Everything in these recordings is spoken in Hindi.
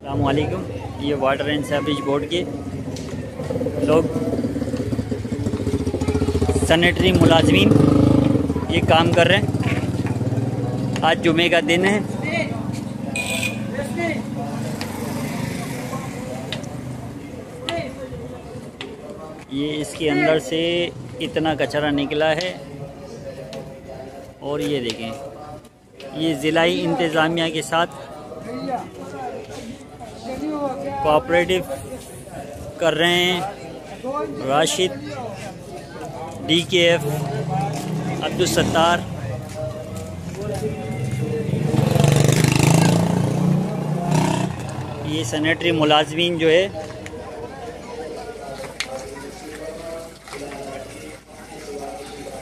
अस्सलामुअलैकुम। ये वाटर एंड सीवरेज बोर्ड के लोग सैनिटरी मुलाजमीन ये काम कर रहे हैं। आज जुमे का दिन है। ये इसके अंदर से इतना कचरा निकला है और ये देखें, ये ज़िलाई इंतज़ामिया के साथ कोऑपरेटिव कर रहे हैं। राशिद, DKF, अब्दुल सत्तार, ये सैनिटरी मुलाजमीन जो है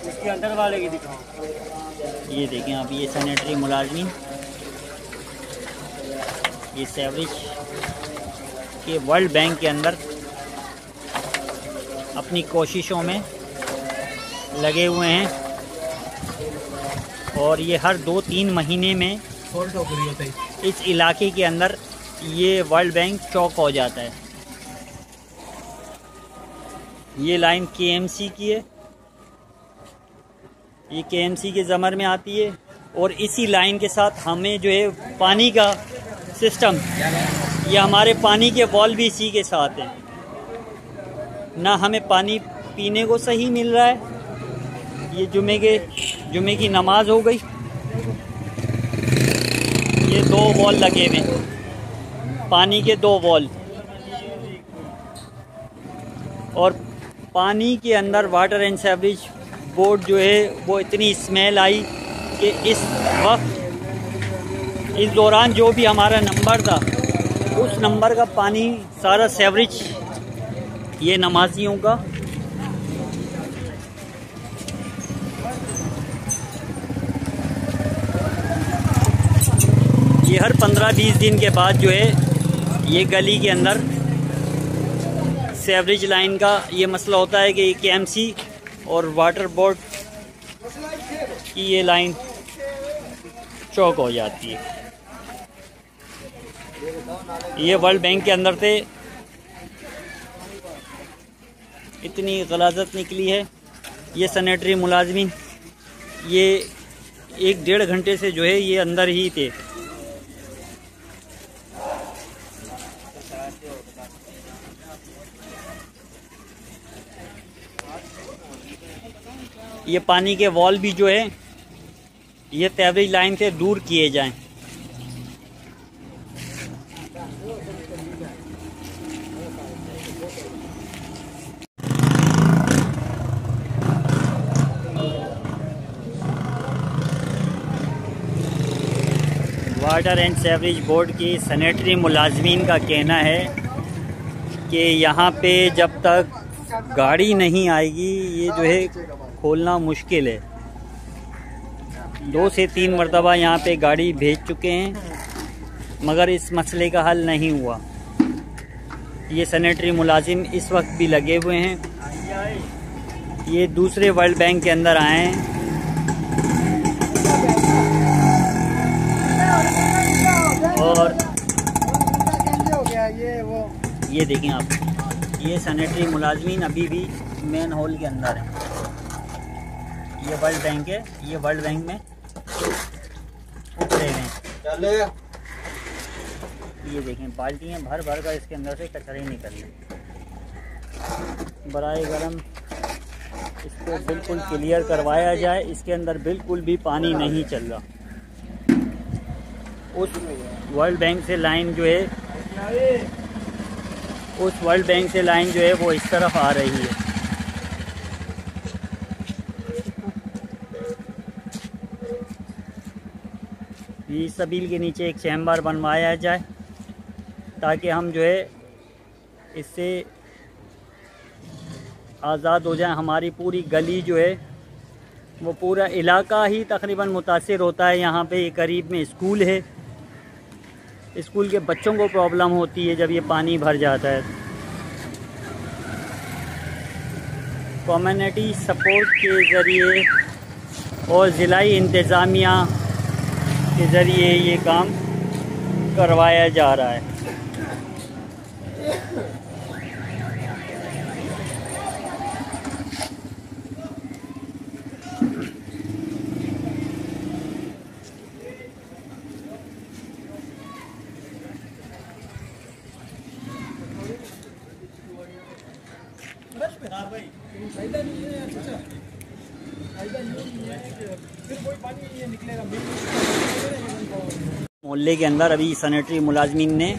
इसके अंदर वाले की दिखाओ। ये देखें आप, ये सैनिटरी मुलाजमीन ये सीवरेज के वर्ल्ड बैंक के अंदर अपनी कोशिशों में लगे हुए हैं और ये हर 2-3 महीने में इस इलाके के अंदर ये वर्ल्ड बैंक चौक हो जाता है। ये लाइन KMC की है, ये KMC के ज़मर में आती है और इसी लाइन के साथ हमें जो है पानी का सिस्टम, ये हमारे पानी के वॉल भी इसी के साथ हैं। ना हमें पानी पीने को सही मिल रहा है। ये जुमे की नमाज हो गई, ये 2 वॉल लगे हुए, पानी के 2 वॉल, और पानी के अंदर वाटर एंड सीवरेज बोर्ड जो है वो इतनी स्मेल आई कि इस वक्त, इस दौरान जो भी हमारा नंबर था उस नंबर का पानी सारा सीवरेज ये नमाजियों का ये हर 15-20 दिन के बाद जो है ये गली के अंदर सीवरेज लाइन का ये मसला होता है कि KMC और वाटर बोर्ड की ये लाइन चौक हो जाती है। ये वर्ल्ड बैंक के अंदर से इतनी गलाजत निकली है। ये सैनिटरी मुलाजमीन ये 1-1.5 घंटे से जो है ये अंदर ही थे। ये पानी के वॉल भी जो है ये सीवरेज लाइन से दूर किए जाएं। वाटर एंड सीवरेज बोर्ड की सैनिटरी मुलाजमीन का कहना है कि यहाँ पे जब तक गाड़ी नहीं आएगी ये जो है खोलना मुश्किल है। 2 से 3 मरतबा यहाँ पे गाड़ी भेज चुके हैं मगर इस मसले का हल नहीं हुआ। ये सैनिटरी मुलाजिम इस वक्त भी लगे हुए हैं। ये दूसरे वर्ल्ड बैंक के अंदर आए हैं। और ये देखें आप, ये सैनिटरी मुलाजमीन अभी भी मेन हॉल के अंदर है। ये वर्ल्ड बैंक है, ये वर्ल्ड बैंक में उतरे हैं। ये देखें, बाल्टियाँ भर भर कर इसके अंदर से कचरे निकल रहे। बराए गरम इसको बिल्कुल क्लियर करवाया जाए। इसके अंदर बिल्कुल भी पानी नहीं चल रहा। उस वर्ल्ड बैंक से लाइन जो है, उस वर्ल्ड बैंक से लाइन जो है वो इस तरफ आ रही है। इस सबील के नीचे एक चैम्बर बनवाया जाए ताकि हम जो है इससे आज़ाद हो जाए। हमारी पूरी गली जो है वो पूरा इलाका ही तकरीबन मुतासिर होता है। यहाँ पे करीब में स्कूल है, स्कूल के बच्चों को प्रॉब्लम होती है जब ये पानी भर जाता है। कम्युनिटी सपोर्ट के ज़रिए और ज़िलाई इंतज़ामिया के ज़रिए ये काम करवाया जा रहा है। मोहल्ले के अंदर अभी सैनिटरी मुलाजमीन ने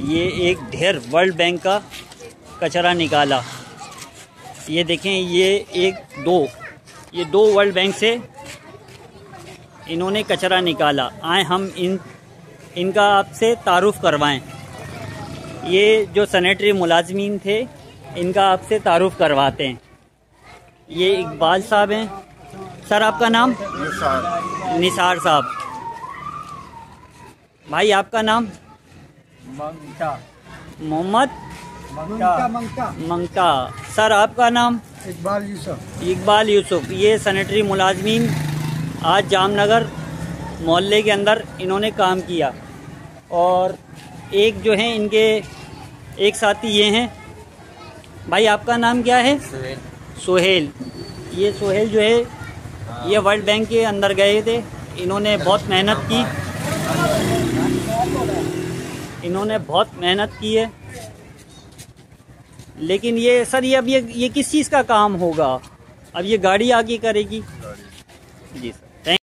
ये एक ढेर वर्ल्ड बैंक का कचरा निकाला। ये देखें, ये दो वर्ल्ड बैंक से इन्होंने कचरा निकाला। आए हम इनका आपसे तारुफ करवाएं। ये जो सैनिटरी मुलाजमीन थे, इनका आपसे तारुफ करवाते हैं। ये इकबाल साहब हैं। सर, आपका नाम? निसार साहब। भाई, आपका नाम? मोहम्मद मंगता। सर, आपका नाम? इकबाल यूसुफ। ये सैनिटरी मुलाजमीन आज जामनगर मोहल्ले के अंदर इन्होंने काम किया। और एक जो है इनके एक साथी ये हैं। भाई, आपका नाम क्या है? सोहेल। ये सोहेल जो है, ये वर्ल्ड बैंक के अंदर गए थे। इन्होंने बहुत मेहनत की है। लेकिन ये सर, ये अब ये किस चीज़ का काम होगा? अब ये गाड़ी आगे करेगी। जी सर।